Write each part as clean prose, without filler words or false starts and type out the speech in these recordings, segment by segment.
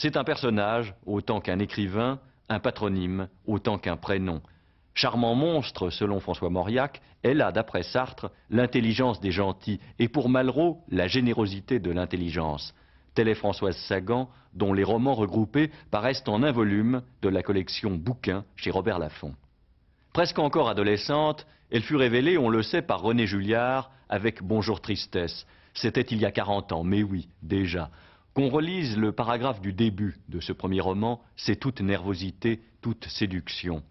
C'est un personnage autant qu'un écrivain, un patronyme autant qu'un prénom. Charmant monstre, selon François Mauriac, elle a, d'après Sartre, l'intelligence des gentils et pour Malraux, la générosité de l'intelligence. Telle est Françoise Sagan, dont les romans regroupés paraissent en un volume de la collection Bouquins chez Robert Laffont. Presque encore adolescente, elle fut révélée, on le sait, par René Julliard avec Bonjour Tristesse. C'était il y a 40 ans, mais oui, déjà. Qu'on relise le paragraphe du début de ce premier roman, c'est toute nervosité, toute séduction.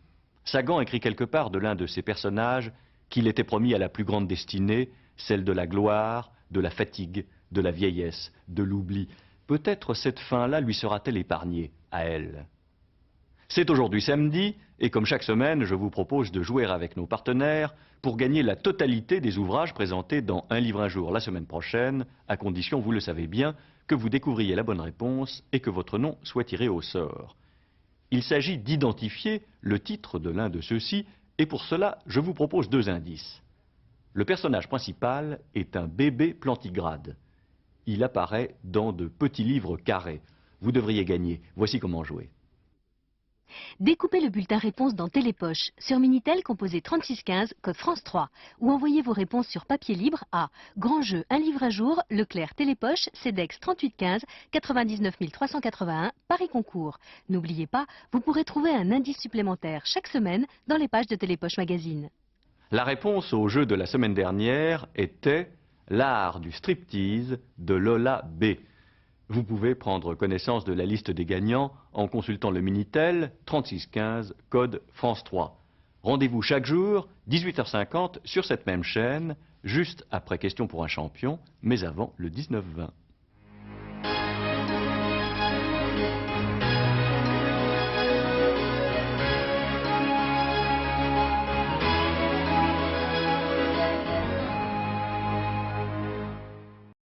Sagan écrit quelque part de l'un de ses personnages qu'il était promis à la plus grande destinée, celle de la gloire, de la fatigue, de la vieillesse, de l'oubli. Peut-être cette fin-là lui sera-t-elle épargnée, à elle. C'est aujourd'hui samedi, et comme chaque semaine, je vous propose de jouer avec nos partenaires pour gagner la totalité des ouvrages présentés dans Un livre un jour la semaine prochaine, à condition, vous le savez bien, que vous découvriez la bonne réponse et que votre nom soit tiré au sort. Il s'agit d'identifier le titre de l'un de ceux-ci, et pour cela, je vous propose 2 indices. Le personnage principal est un bébé plantigrade. Il apparaît dans de petits livres carrés. Vous devriez gagner. Voici comment jouer. Découpez le bulletin réponse dans Télépoche. Sur Minitel, composez 3615, code France 3. Ou envoyez vos réponses sur papier libre à Grand Jeu, un livre à jour, Leclerc Télépoche, CEDEX 3815, 99 381, Paris Concours. N'oubliez pas, vous pourrez trouver un indice supplémentaire chaque semaine dans les pages de Télépoche Magazine. La réponse au jeu de la semaine dernière était L'art du striptease de Lola B. Vous pouvez prendre connaissance de la liste des gagnants en consultant le Minitel 3615 code France 3. Rendez-vous chaque jour, 18h50 sur cette même chaîne, juste après Question pour un champion, mais avant le 19-20.